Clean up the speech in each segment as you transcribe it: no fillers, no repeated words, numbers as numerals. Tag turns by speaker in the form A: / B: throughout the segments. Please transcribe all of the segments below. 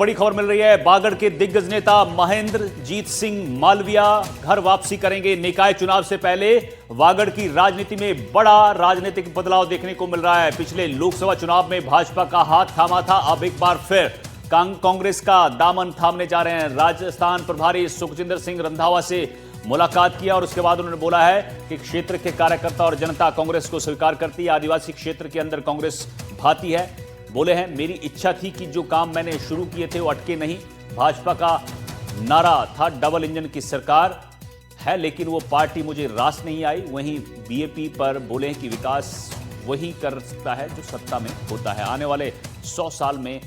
A: बड़ी खबर मिल रही है। बागड़ के दिग्गज नेता महेंद्र जीत सिंह मालविया घर वापसी करेंगे। निकाय चुनाव से पहले बागड़ की राजनीति में बड़ा राजनीतिक बदलाव देखने को मिल रहा है। पिछले लोकसभा चुनाव में भाजपा का हाथ थामा था, अब एक बार फिर कांग्रेस का दामन थामने जा रहे हैं। राजस्थान प्रभारी सुखजिंदर सिंह रंधावा से मुलाकात किया और उसके बाद उन्होंने बोला है कि क्षेत्र के कार्यकर्ता और जनता कांग्रेस को स्वीकार करती है। आदिवासी क्षेत्र के अंदर कांग्रेस भाती है। बोले हैं, मेरी इच्छा थी कि जो काम मैंने शुरू किए थे वो अटके नहीं। भाजपा का नारा था डबल इंजन की सरकार है, लेकिन वो पार्टी मुझे रास नहीं आई। वहीं बीएपी पर बोले हैं कि विकास वही कर सकता है जो सत्ता में होता है। आने वाले 100 साल में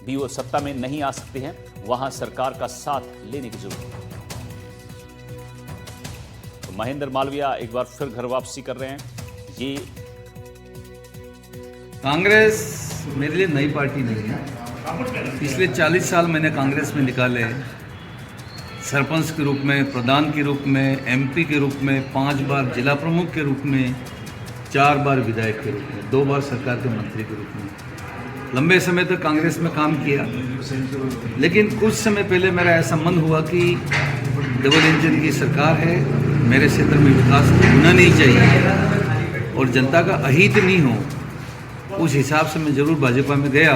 A: भी वो सत्ता में नहीं आ सकते हैं, वहां सरकार का साथ लेने की जरूरत है। तो महेंद्र मालविया एक बार फिर घर वापसी कर रहे हैं। ये
B: कांग्रेस मेरे लिए नई पार्टी नहीं है। पिछले 40 साल मैंने कांग्रेस में निकाले, सरपंच के रूप में, प्रधान के रूप में, एमपी के रूप में, 5 बार जिला प्रमुख के रूप में, 4 बार विधायक के रूप में, 2 बार सरकार के मंत्री के रूप में लंबे समय तक कांग्रेस में काम किया। लेकिन कुछ समय पहले मेरा ऐसा मन हुआ कि डबल इंजन की सरकार है, मेरे क्षेत्र में विकास होना नहीं चाहिए और जनता का अहित नहीं हो। उस हिसाब से मैं ज़रूर भाजपा में गया,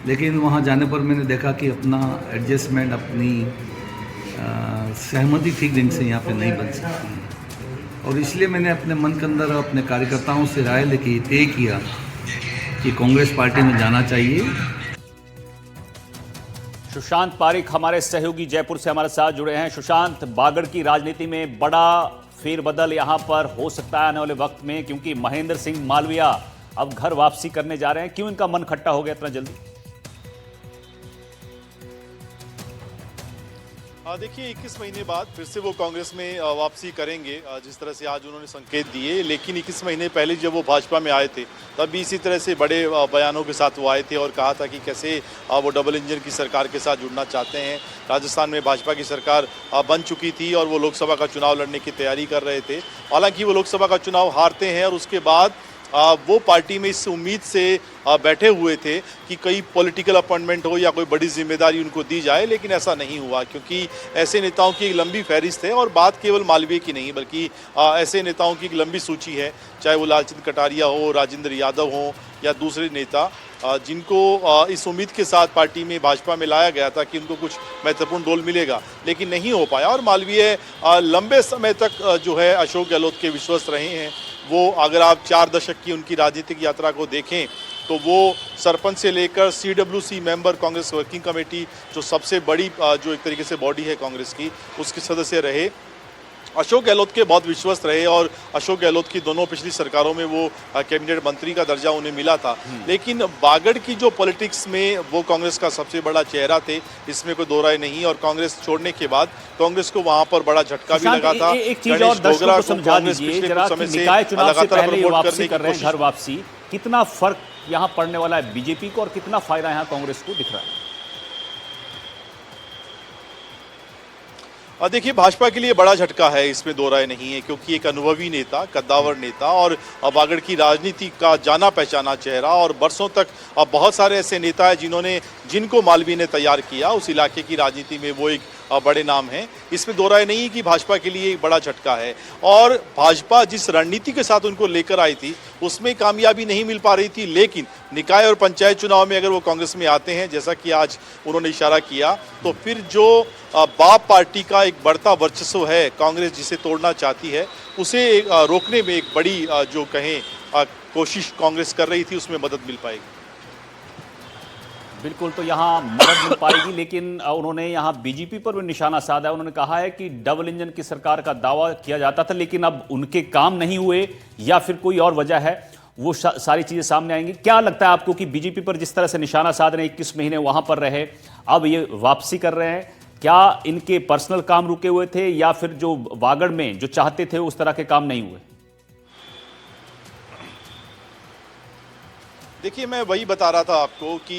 B: लेकिन वहाँ जाने पर मैंने देखा कि अपना एडजस्टमेंट, अपनी सहमति ठीक ढंग से यहाँ पे नहीं बन सकती है। और इसलिए मैंने अपने मन के अंदर अपने कार्यकर्ताओं से राय लेके तय किया कि कांग्रेस पार्टी में जाना चाहिए।
A: सुशांत पारिक हमारे सहयोगी जयपुर से हमारे साथ जुड़े हैं। सुशांत, बागड़ की राजनीति में बड़ा फेरबदल यहां पर हो सकता है आने वाले वक्त में, क्योंकि महेंद्र सिंह मालविया अब घर वापसी करने जा रहे हैं। क्यों इनका मन खट्टा हो गया इतना जल्दी?
C: देखिए, 21 महीने बाद फिर से वो कांग्रेस में वापसी करेंगे, जिस तरह से आज उन्होंने संकेत दिए। लेकिन 21 महीने पहले जब वो भाजपा में आए थे, तब भी इसी तरह से बड़े बयानों के साथ वो आए थे और कहा था कि कैसे वो डबल इंजन की सरकार के साथ जुड़ना चाहते हैं। राजस्थान में भाजपा की सरकार बन चुकी थी और वो लोकसभा का चुनाव लड़ने की तैयारी कर रहे थे। हालांकि वो लोकसभा का चुनाव हारते हैं और उसके बाद वो पार्टी में इस उम्मीद से बैठे हुए थे कि कई पॉलिटिकल अपॉइंटमेंट हो या कोई बड़ी जिम्मेदारी उनको दी जाए, लेकिन ऐसा नहीं हुआ, क्योंकि ऐसे नेताओं की एक लंबी फहरिस्त है। और बात केवल मालवीय की नहीं, बल्कि ऐसे नेताओं की एक लंबी सूची है, चाहे वो लालचंद कटारिया हो, राजेंद्र यादव हो या दूसरे नेता, जिनको इस उम्मीद के साथ पार्टी में, भाजपा में लाया गया था कि उनको कुछ महत्वपूर्ण रोल मिलेगा, लेकिन नहीं हो पाया। और मालवीय लंबे समय तक जो है अशोक गहलोत के विश्वस्त रहे हैं। वो अगर आप 4 दशक की उनकी राजनीतिक यात्रा को देखें तो वो सरपंच से लेकर CWC member, Congress working committee, जो सबसे बड़ी जो एक तरीके से बॉडी है कांग्रेस की, उसके सदस्य रहे। अशोक गहलोत के बहुत विश्वस्त रहे और अशोक गहलोत की दोनों पिछली सरकारों में वो कैबिनेट मंत्री का दर्जा उन्हें मिला था। लेकिन बागड़ की जो पॉलिटिक्स में वो कांग्रेस का सबसे बड़ा चेहरा थे, इसमें कोई दो राय नहीं। और कांग्रेस छोड़ने के बाद कांग्रेस को वहां पर बड़ा झटका भी लगा था।
A: एक चीज और दर्शकों को समझा दीजिए जरा कि निकाय चुनाव से पहले ये वापसी कर रहे हैं, घर वापसी, कितना फर्क यहां पड़ने वाला है बीजेपी को और कितना फायदा यहां कांग्रेस को दिख रहा है?
C: देखिए, भाजपा के लिए बड़ा झटका है, इसमें दो राय नहीं है, क्योंकि एक अनुभवी नेता, कद्दावर नेता और बागड़ की राजनीति का जाना पहचाना चेहरा, और बरसों तक बहुत सारे ऐसे नेता हैं जिनको मालवीय ने तैयार किया। उस इलाके की राजनीति में वो एक बड़े नाम हैं। इसमें दो राय नहीं कि भाजपा के लिए एक बड़ा झटका है। और भाजपा जिस रणनीति के साथ उनको लेकर आई थी, उसमें कामयाबी नहीं मिल पा रही थी। लेकिन निकाय और पंचायत चुनाव में अगर वो कांग्रेस में आते हैं, जैसा कि आज उन्होंने इशारा किया, तो फिर जो बाप पार्टी का एक बढ़ता वर्चस्व है, कांग्रेस जिसे तोड़ना चाहती है, उसे रोकने में एक बड़ी जो कहें कोशिश कांग्रेस कर रही थी, उसमें मदद मिल पाएगी।
A: बिल्कुल, तो यहाँ मदद मिल पाएगी। लेकिन उन्होंने यहाँ बीजेपी पर भी निशाना साधा। उन्होंने कहा है कि डबल इंजन की सरकार का दावा किया जाता था, लेकिन अब उनके काम नहीं हुए या फिर कोई और वजह है, वो सारी चीजें सामने आएंगी। क्या लगता है आपको कि बीजेपी पर जिस तरह से निशाना साध रहे, 21 महीने वहां पर रहे, अब ये वापसी कर रहे हैं, क्या इनके पर्सनल काम रुके हुए थे या फिर जो बागड़ में जो चाहते थे उस तरह के काम नहीं हुए?
C: देखिए, मैं वही बता रहा था आपको कि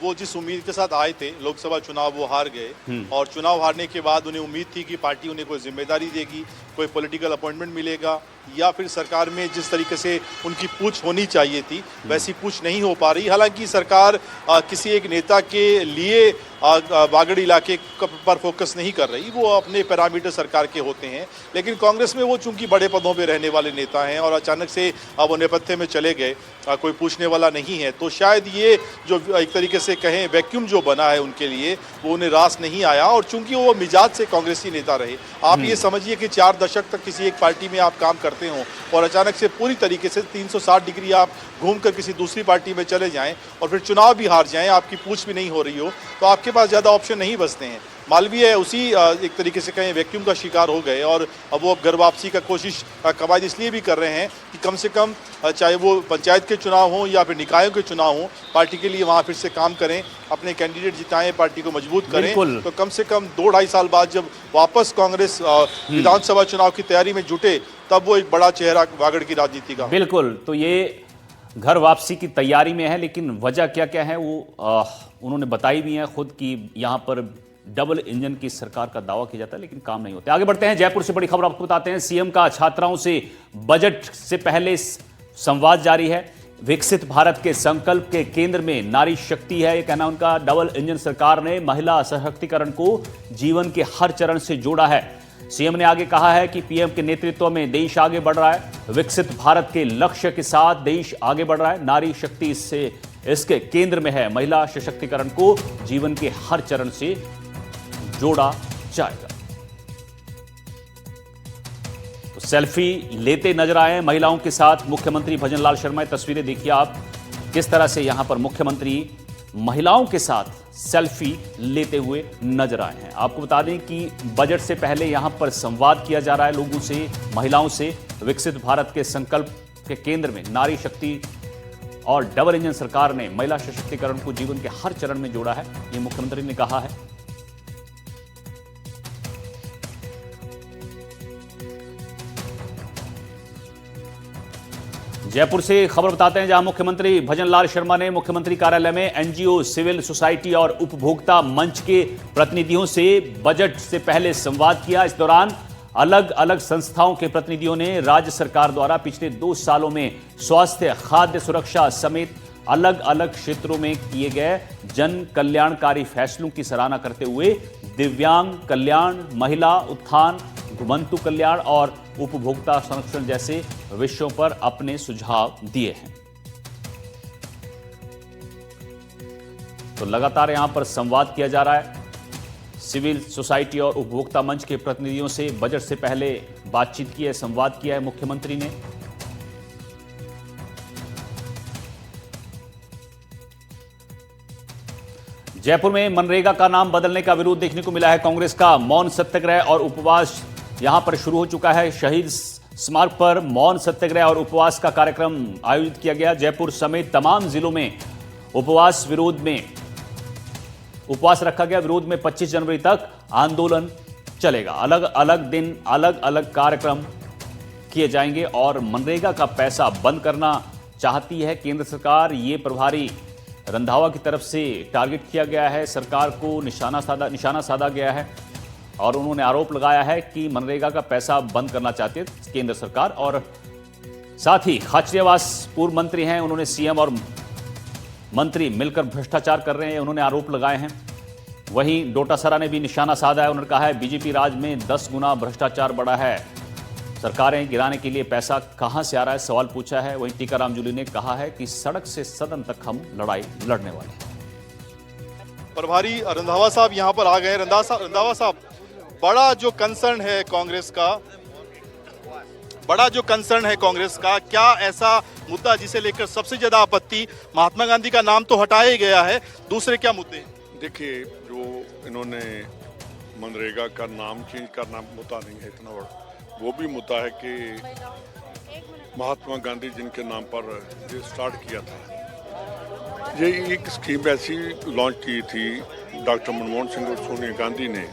C: वो जिस उम्मीद के साथ आए थे, लोकसभा चुनाव वो हार गए और चुनाव हारने के बाद उन्हें उम्मीद थी कि पार्टी उन्हें कोई जिम्मेदारी देगी, कोई पॉलिटिकल अपॉइंटमेंट मिलेगा, या फिर सरकार में जिस तरीके से उनकी पूछ होनी चाहिए थी वैसी पूछ नहीं हो पा रही। हालांकि सरकार किसी एक नेता के लिए वागड़ इलाके पर फोकस नहीं कर रही, वो अपने पैरामीटर सरकार के होते हैं। लेकिन कांग्रेस में वो चूंकि बड़े पदों पे रहने वाले नेता हैं और अचानक से वो नेपथ्य में चले गए, कोई पूछने वाला नहीं है, तो शायद ये जो एक तरीके से कहें वैक्यूम जो बना है उनके लिए वो उन्हें रास नहीं आया। और चूंकि वो मिजाज से कांग्रेसी नेता रहे, आप ये समझिए कि 4 दशक तक किसी एक पार्टी में आप काम करते हो और अचानक से पूरी तरीके से 360 डिग्री आप घूमकर किसी दूसरी पार्टी में चले जाएं और फिर चुनाव भी हार जाएं, आपकी पूछ भी नहीं हो रही हो, तो आपके पास ज़्यादा ऑप्शन नहीं बचते हैं। मालवीय उसी एक तरीके से कहें वैक्यूम का शिकार हो गए और अब वो घर वापसी का कोशिश कवायद इसलिए भी कर रहे हैं कि कम से कम चाहे वो पंचायत के चुनाव हों या फिर निकायों के चुनाव हों, पार्टी के लिए वहाँ फिर से काम करें, अपने कैंडिडेट जिताएं, पार्टी को मजबूत करें। तो कम से कम 2-2.5 साल बाद जब वापस कांग्रेस विधानसभा चुनाव की तैयारी में जुटे, तब वो एक बड़ा चेहरा वागड़ की राजनीति का।
A: बिल्कुल, तो ये घर वापसी की तैयारी में है, लेकिन वजह क्या क्या है वो उन्होंने बताई भी है खुद कि यहाँ पर डबल इंजन की सरकार का दावा किया जाता है लेकिन काम नहीं होता। आगे बढ़ते हैं, जयपुर से बड़ी खबर आपको बताते हैं। सीएम का छात्राओं से बजट से पहले संवाद जारी है। विकसित भारत के संकल्प के केंद्र में नारी शक्ति है, ये कहना उनका। डबल इंजन सरकार ने महिला सशक्तिकरण को जीवन के हर चरण से जोड़ा है। सीएम ने आगे कहा है कि पीएम के नेतृत्व में देश आगे बढ़ रहा है। विकसित भारत के लक्ष्य के साथ देश आगे बढ़ रहा है। नारी शक्ति इसके केंद्र में है। महिला सशक्तिकरण को जीवन के हर चरण से जोड़ा जाएगा। तो सेल्फी लेते नजर आए महिलाओं के साथ मुख्यमंत्री भजनलाल शर्मा। तस्वीरें देखिए आप, किस तरह से यहां पर मुख्यमंत्री महिलाओं के साथ सेल्फी लेते हुए नजर आए हैं। आपको बता दें कि बजट से पहले यहां पर संवाद किया जा रहा है लोगों से, महिलाओं से। विकसित भारत के संकल्प के केंद्र में नारी शक्ति और डबल इंजन सरकार ने महिला सशक्तिकरण को जीवन के हर चरण में जोड़ा है, ये मुख्यमंत्री ने कहा है। जयपुर से खबर बताते हैं, जहां मुख्यमंत्री भजनलाल शर्मा ने मुख्यमंत्री कार्यालय में एनजीओ, सिविल सोसाइटी और उपभोक्ता मंच के प्रतिनिधियों से बजट से पहले संवाद किया। इस दौरान अलग अलग संस्थाओं के प्रतिनिधियों ने राज्य सरकार द्वारा पिछले 2 सालों में स्वास्थ्य, खाद्य सुरक्षा समेत अलग अलग क्षेत्रों में किए गए जन कल्याणकारी फैसलों की सराहना करते हुए दिव्यांग कल्याण, महिला उत्थान, घुमंतु कल्याण और उपभोक्ता संरक्षण जैसे विषयों पर अपने सुझाव दिए हैं। तो लगातार यहां पर संवाद किया जा रहा है। सिविल सोसाइटी और उपभोक्ता मंच के प्रतिनिधियों से बजट से पहले बातचीत की है, संवाद किया है मुख्यमंत्री ने। जयपुर में मनरेगा का नाम बदलने का विरोध देखने को मिला है। कांग्रेस का मौन सत्याग्रह और उपवास यहां पर शुरू हो चुका है। शहीद स्मारक पर मौन सत्याग्रह और उपवास का कार्यक्रम आयोजित किया गया। जयपुर समेत तमाम जिलों में उपवास रखा गया। विरोध में 25 जनवरी तक आंदोलन चलेगा। अलग अलग दिन अलग अलग कार्यक्रम किए जाएंगे और मनरेगा का पैसा बंद करना चाहती है केंद्र सरकार। ये प्रभारी रंधावा की तरफ से टारगेट किया गया है, सरकार को निशाना साधा गया है और उन्होंने आरोप लगाया है कि मनरेगा का पैसा बंद करना चाहती है केंद्र सरकार। और साथ ही खाचरियावास पूर्व मंत्री हैं, उन्होंने सीएम और मंत्री मिलकर भ्रष्टाचार कर रहे हैं, उन्होंने आरोप लगाए हैं। वहीं डोटासरा ने भी निशाना साधा है। उन्होंने कहा है बीजेपी राज में 10 गुना भ्रष्टाचार बढ़ा है, सरकारें गिराने के लिए पैसा कहां से आ रहा है, सवाल पूछा है। वहीं टीकाराम जूली ने कहा है कि सड़क से सदन तक हम लड़ाई लड़ने वाले हैं।
C: प्रभारी रंधावा साहब यहाँ पर आ गए। रंधावा साहब, बड़ा जो कंसर्न है कांग्रेस का, क्या ऐसा मुद्दा जिसे लेकर सबसे ज्यादा आपत्ति? महात्मा गांधी का नाम तो हटाया ही गया है, दूसरे क्या मुद्दे?
D: देखिए, जो इन्होंने मनरेगा का नाम चेंज करना मुद्दा नहीं है इतना बड़ा, वो भी मुद्दा है कि महात्मा गांधी जिनके नाम पर ये स्टार्ट किया था, ये एक स्कीम ऐसी लॉन्च की थी डॉक्टर मनमोहन सिंह और सोनिया गांधी ने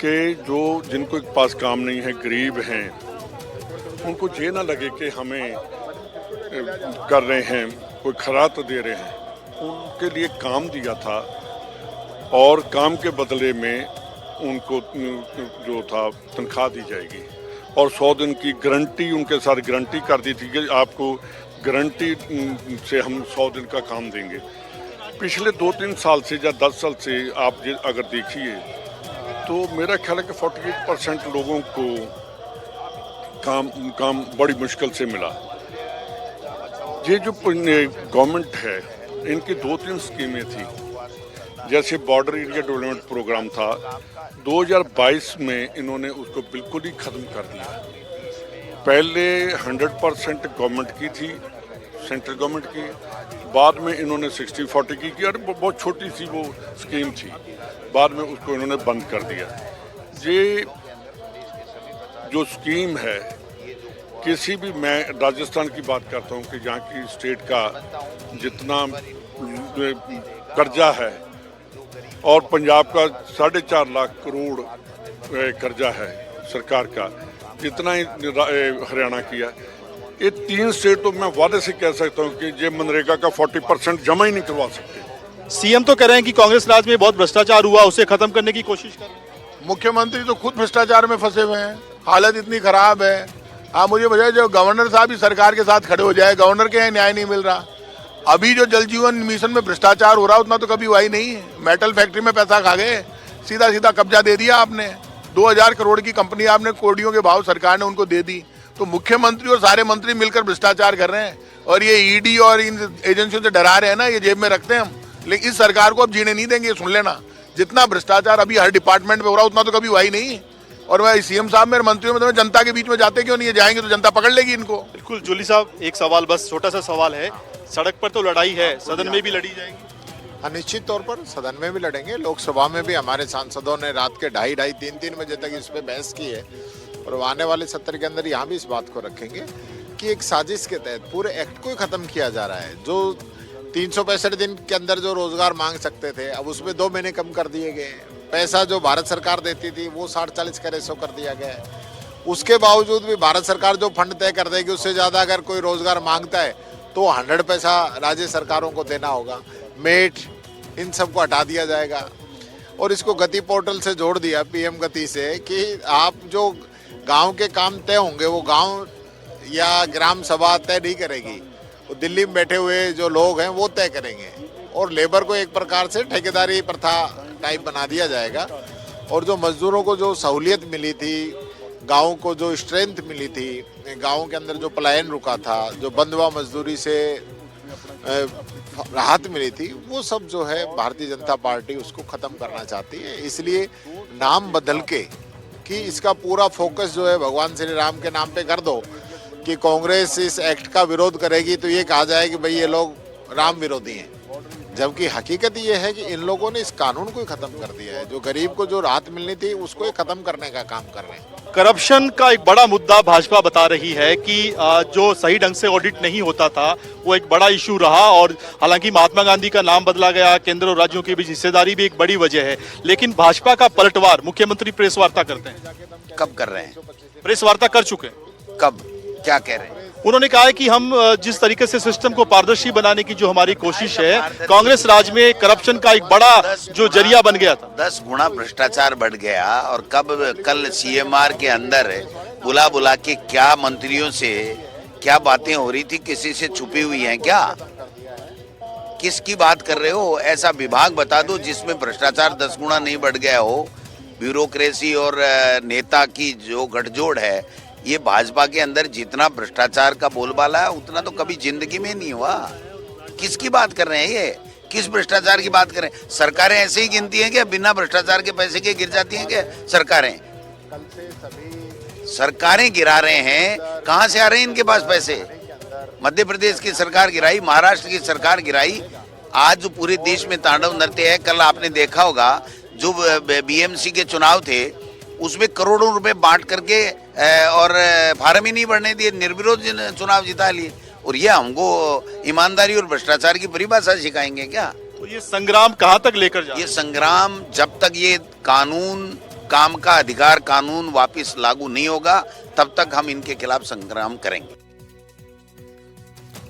D: कि जो जिनको के पास काम नहीं है, गरीब हैं, उनको ये ना लगे कि हमें कर रहे हैं, कोई खरात दे रहे हैं। उनके लिए काम दिया था और काम के बदले में उनको जो था तनख्वाह दी जाएगी। और 100 दिन की गारंटी उनके साथ गारंटी कर दी थी कि आपको गारंटी से हम 100 दिन का काम देंगे। पिछले 2-3 साल से या 10 साल से आप अगर देखिए तो मेरा ख्याल है कि 48% लोगों को काम बड़ी मुश्किल से मिला। ये जो गवर्नमेंट है इनकी 2-3 स्कीमें थी, जैसे बॉर्डर एरिया डेवलपमेंट प्रोग्राम था 2022 में इन्होंने उसको बिल्कुल ही ख़त्म कर दिया। पहले 100% गवर्नमेंट की थी, सेंट्रल गवर्नमेंट की, बाद में इन्होंने 60-40 की और बहुत छोटी सी वो स्कीम थी, बाद में उसको इन्होंने बंद कर दिया। ये जो स्कीम है किसी भी, मैं राजस्थान की बात करता हूँ कि जहाँ की स्टेट का जितना कर्जा है और पंजाब का 4.5 लाख करोड़ कर्जा है सरकार का, जितना ही हरियाणा किया, ये 3 स्टेट तो मैं वादे से कह सकता हूँ कि ये मनरेगा का 40% जमा ही नहीं करवा सकते।
C: सीएम तो कह रहे हैं कि कांग्रेस राज में बहुत भ्रष्टाचार हुआ, उसे खत्म करने की कोशिश कर रहे हैं।
E: मुख्यमंत्री तो खुद भ्रष्टाचार में फंसे हुए हैं, हालत इतनी खराब है। आप मुझे बताइए, जो गवर्नर साहब ही सरकार के साथ खड़े हो जाए, गवर्नर के यहाँ न्याय नहीं मिल रहा। अभी जो जल जीवन मिशन में भ्रष्टाचार हो रहा उतना तो कभी हुआ ही नहीं है। मेटल फैक्ट्री में पैसा खा गए, सीधा सीधा कब्जा दे दिया आपने। 2000 करोड़ की कंपनी आपने कोडियों के भाव सरकार ने उनको दे दी। तो मुख्यमंत्री और सारे मंत्री मिलकर भ्रष्टाचार कर रहे हैं और ये ईडी और इन एजेंसियों से डरा रहे हैं ना, ये जेब में रखते हैं हम। लेकिन इस सरकार को अब जीने नहीं देंगे, सुन लेना। जितना भ्रष्टाचार अभी हर डिपार्टमेंट में हो रहा उतना तो कभी हुआ ही नहीं। और वह सीएम साहब मेरे मंत्रियों में जनता के बीच में जाते क्यों नहीं है? जाएंगे तो जनता पकड़ लेगी इनको।
C: बिल्कुल जोली साहब, एक सवाल, बस छोटा सा सवाल है। सड़क पर तो लड़ाई है, सदन में भी लड़ी जाएगी?
E: हाँ, निश्चित तौर पर सदन में भी लड़ेंगे। लोकसभा में भी हमारे सांसदों ने रात के 2:30, 3-3 बजे तक इस पर बहस की है और आने वाले सत्र के अंदर यहाँ भी इस बात को रखेंगे कि एक साजिश के तहत पूरे एक्ट को ही खत्म किया जा रहा है। जो 365 दिन के अंदर जो रोजगार मांग सकते थे, अब उसमें 2 महीने कम कर दिए गए। पैसा जो भारत सरकार देती थी वो 60-40 का रेशो कर दिया गया है। उसके बावजूद भी भारत सरकार जो फंड तय कर देगी उससे ज़्यादा अगर कोई रोजगार मांगता है तो 100 पैसा राज्य सरकारों को देना होगा। मेट इन सब को हटा दिया जाएगा और इसको गति पोर्टल से जोड़ दिया, पीएम गति से, कि आप जो गांव के काम तय होंगे वो गांव या ग्राम सभा तय नहीं करेगी, वो दिल्ली में बैठे हुए जो लोग हैं वो तय करेंगे। और लेबर को एक प्रकार से ठेकेदारी प्रथा टाइप बना दिया जाएगा। और जो मजदूरों को जो सहूलियत मिली थी, गाँव को जो स्ट्रेंथ मिली थी, गाँव के अंदर जो पलायन रुका था, जो बंधुआ मजदूरी से राहत मिली थी, वो सब जो है भारतीय जनता पार्टी उसको खत्म करना चाहती है। इसलिए नाम बदल के कि इसका पूरा फोकस जो है भगवान श्री राम के नाम पे कर दो कि कांग्रेस इस एक्ट का विरोध करेगी तो ये कहा जाए कि भाई ये लोग राम विरोधी हैं, जबकि हकीकत ये है कि इन लोगों ने इस कानून को ही खत्म कर दिया है। जो गरीब को जो राहत मिलनी थी उसको ही खत्म करने का काम कर रहे हैं।
C: करप्शन का एक बड़ा मुद्दा भाजपा बता रही है कि जो सही ढंग से ऑडिट नहीं होता था वो एक बड़ा इशू रहा। और हालांकि महात्मा गांधी का नाम बदला गया, केंद्र और राज्यों के बीच हिस्सेदारी भी एक बड़ी वजह है। लेकिन भाजपा का पलटवार, मुख्यमंत्री प्रेस वार्ता करते हैं।
F: कब कर रहे हैं?
C: प्रेस वार्ता कर चुके हैं।
F: कब, क्या कह रहे हैं?
C: उन्होंने कहा है कि हम जिस तरीके से सिस्टम को पारदर्शी बनाने की जो हमारी कोशिश है, कांग्रेस राज में करप्शन का एक बड़ा जो जरिया बन गया था,
F: 10 गुना भ्रष्टाचार बढ़ गया। और कल सीएमआर के अंदर बुला बुला के क्या मंत्रियों से क्या बातें हो रही थी, किसी से छुपी हुई हैं क्या? किसकी बात कर रहे हो? ऐसा विभाग बता दो जिसमें भ्रष्टाचार 10 गुना नहीं बढ़ गया हो। ब्यूरोक्रेसी और नेता की जो गठजोड़ है, ये भाजपा के अंदर जितना भ्रष्टाचार का बोलबाला है उतना तो कभी जिंदगी में नहीं हुआ। किसकी बात कर रहे हैं ये? किस भ्रष्टाचार की बात कर रहे हैं? सरकारें ऐसे ही गिनती हैं क्या? बिना भ्रष्टाचार के पैसे के गिर जाती हैं क्या सरकारें? सरकारें गिरा रहे हैं, कहाँ से आ रहे हैं इनके पास पैसे? मध्य प्रदेश की सरकार गिराई, महाराष्ट्र की सरकार गिराई। आज जो पूरे देश में तांडव नृत्य है, कल आपने देखा होगा जो बीएमसी के चुनाव थे उसमें करोड़ों रुपए बांट करके और फार्म ही नहीं भरने दिए, निर्विरोध चुनाव जिता लिए। और ये हमको ईमानदारी और भ्रष्टाचार की परिभाषा सिखाएंगे क्या?
C: तो ये संग्राम कहाँ तक लेकर जाए?
F: ये संग्राम जब तक ये कानून, काम का अधिकार कानून वापस लागू नहीं होगा तब तक हम इनके खिलाफ संग्राम करेंगे।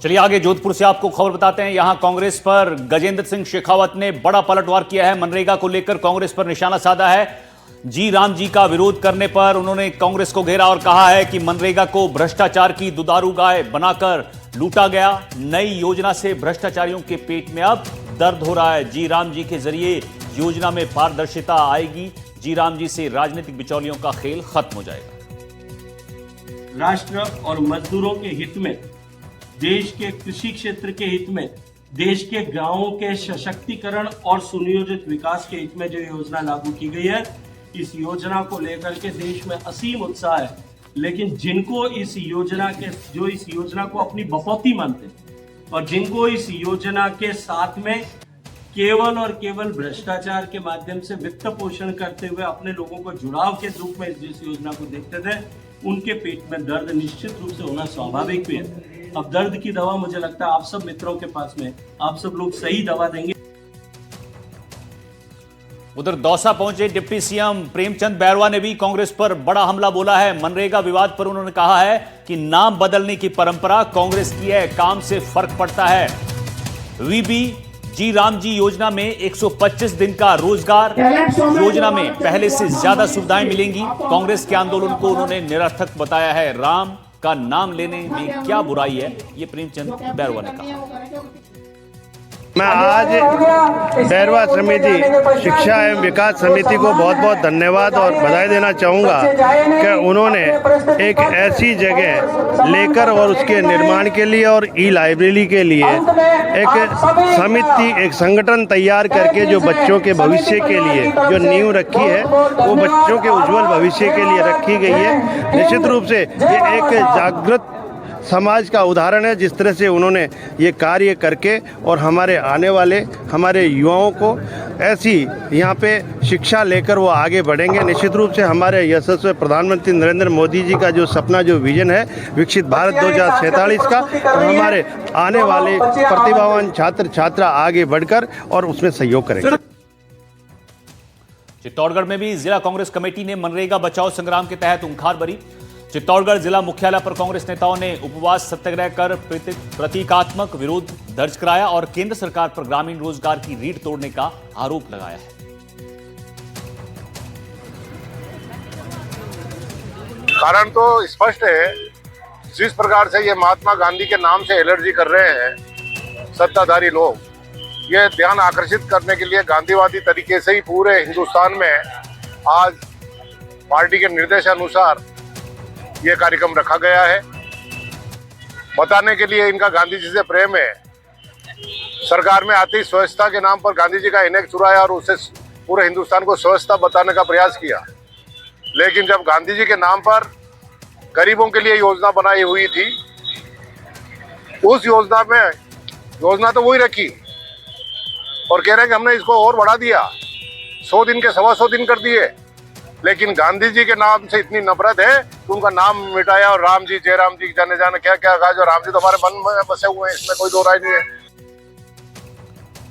A: चलिए आगे जोधपुर से आपको खबर बताते हैं। यहां कांग्रेस पर गजेंद्र सिंह शेखावत ने बड़ा पलटवार किया है। मनरेगा को लेकर कांग्रेस पर निशाना साधा है। जी राम जी का विरोध करने पर उन्होंने कांग्रेस को घेरा और कहा है कि मनरेगा को भ्रष्टाचार की दुधारू गाय बनाकर लूटा गया। नई योजना से भ्रष्टाचारियों के पेट में अब दर्द हो रहा है। जी राम जी के जरिए योजना में पारदर्शिता आएगी। जी राम जी से राजनीतिक बिचौलियों का खेल खत्म हो जाएगा।
G: राष्ट्र और मजदूरों के हित में, देश के कृषि क्षेत्र के हित में, देश के गांवों के सशक्तिकरण और सुनियोजित विकास के हित में जो योजना लागू की गई है, इस योजना को लेकर के देश में असीम उत्साह है। लेकिन जिनको इस योजना को अपनी बपौती मानते हैं और जिनको इस योजना के साथ में केवल और केवल भ्रष्टाचार के माध्यम से वित्त पोषण करते हुए अपने लोगों को जुड़ाव के रूप में इस योजना को देखते थे, उनके पेट में दर्द निश्चित रूप से होना स्वाभाविक भी है। अब दर्द की दवा मुझे लगता है आप सब मित्रों के पास में, आप सब लोग सही दवा देंगे।
A: उधर दौसा पहुंचे डिप्टी सीएम प्रेमचंद बैरवा ने भी कांग्रेस पर बड़ा हमला बोला है। मनरेगा विवाद पर उन्होंने कहा है कि नाम बदलने की परंपरा कांग्रेस की है, काम से फर्क पड़ता है। वीबी जी राम जी योजना में 125 दिन का रोजगार योजना में पहले से ज्यादा सुविधाएं मिलेंगी। कांग्रेस के आंदोलन को उन्होंने निरर्थक बताया है। राम का नाम लेने में क्या बुराई है, ये प्रेमचंद बैरवा ने कहा।
H: मैं आज बैरवा समिति शिक्षा एवं विकास समिति को बहुत बहुत धन्यवाद और बधाई देना चाहूँगा कि उन्होंने एक ऐसी जगह लेकर और उसके निर्माण के लिए और ई लाइब्रेरी के लिए एक समिति, एक संगठन तैयार करके जो बच्चों के भविष्य के लिए जो नींव रखी है वो बच्चों के उज्जवल भविष्य के लिए रखी गई है। निश्चित रूप से ये एक जागृत समाज का उदाहरण है, जिस तरह से उन्होंने ये कार्य करके और हमारे आने वाले हमारे युवाओं को ऐसी यहाँ पे शिक्षा लेकर वो आगे बढ़ेंगे। निश्चित रूप से हमारे यशस्वी प्रधानमंत्री नरेंद्र मोदी जी का जो सपना, जो विजन है विकसित भारत 2047 का, तो हमारे आने वाले प्रतिभावान छात्र छात्रा आगे बढ़कर और उसमें सहयोग करेंगे।
A: चित्तौड़गढ़ में भी जिला कांग्रेस कमेटी ने मनरेगा बचाओ संग्राम के तहत खूंखार भरी। चित्तौड़गढ़ जिला मुख्यालय पर कांग्रेस नेताओं ने उपवास सत्याग्रह कर प्रतीकात्मक विरोध दर्ज कराया और केंद्र सरकार पर ग्रामीण रोजगार की रीढ़ तोड़ने का आरोप लगाया है।
I: कारण तो स्पष्ट है, जिस प्रकार से ये महात्मा गांधी के नाम से एलर्जी कर रहे हैं सत्ताधारी लोग, ये ध्यान आकर्षित करने के लिए गांधीवादी तरीके से ही पूरे हिंदुस्तान में आज पार्टी के निर्देशानुसार ये कार्यक्रम रखा गया है। बताने के लिए इनका गांधी जी से प्रेम है। सरकार में आते ही स्वच्छता के नाम पर गांधी जी का इनेक चुराया और उससे पूरे हिंदुस्तान को स्वच्छता बताने का प्रयास किया। लेकिन जब गांधी जी के नाम पर गरीबों के लिए योजना बनाई हुई थी, उस योजना तो वही रखी और कह रहे हैं कि हमने इसको और बढ़ा दिया, 100 दिन के 125 दिन कर दिए। लेकिन गांधी जी के नाम से इतनी नफरत है कि उनका नाम मिटाया और राम जी, जय राम जी जाने जाने क्या क्या कहा। जो राम जी तो हमारे मन में बसे हुए हैं, इसमें कोई दो राय नहीं है।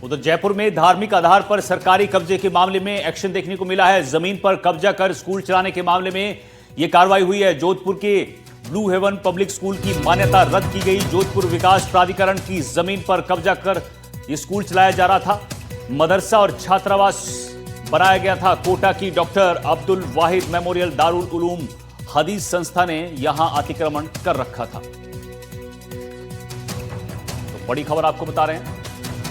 A: उधर जयपुर में धार्मिक आधार पर सरकारी कब्जे के मामले में एक्शन देखने को मिला है। जमीन पर कब्जा कर स्कूल चलाने के मामले में यह कार्रवाई हुई है। जोधपुर के ब्लू हेवन पब्लिक स्कूल की मान्यता रद्द की गई। जोधपुर विकास प्राधिकरण की जमीन पर कब्जा कर यह स्कूल चलाया जा रहा था। मदरसा और छात्रावास बनाया गया था। कोटा की डॉक्टर अब्दुल वाहिद मेमोरियल दारुल उलूम हदीस संस्था ने यहां अतिक्रमण कर रखा था। तो बड़ी खबर आपको बता रहे हैं,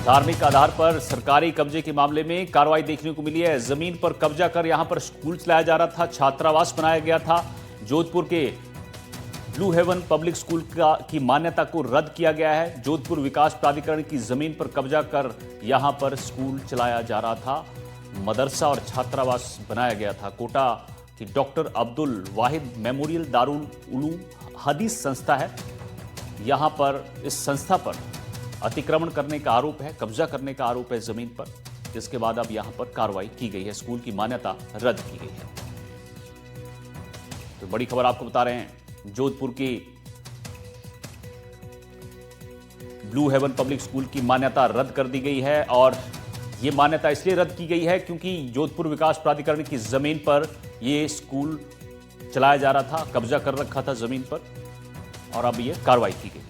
A: धार्मिक आधार पर सरकारी कब्जे के मामले में कार्रवाई देखने को मिली है। जमीन पर कब्जा कर यहां पर स्कूल चलाया जा रहा था, छात्रावास बनाया गया था। जोधपुर के ब्लू हेवन पब्लिक स्कूल की मान्यता को रद्द किया गया है। जोधपुर विकास प्राधिकरण की जमीन पर कब्जा कर यहां पर स्कूल चलाया जा रहा था। मदरसा और छात्रावास बनाया गया था। कोटा की डॉक्टर अब्दुल वाहिद मेमोरियल दारुल उलूम हदीस संस्था है, यहां पर इस संस्था पर अतिक्रमण करने का आरोप है, कब्जा करने का आरोप है जमीन पर, जिसके बाद अब यहां पर कार्रवाई की गई है, स्कूल की मान्यता रद्द की गई है। तो बड़ी खबर आपको बता रहे हैं, जोधपुर की ब्लू हेवन पब्लिक स्कूल की मान्यता रद्द कर दी गई है और ये मान्यता इसलिए रद्द की गई है क्योंकि जोधपुर विकास प्राधिकरण की जमीन पर यह स्कूल चलाया जा रहा था, कब्जा कर रखा था जमीन पर और अब यह कार्रवाई की गई।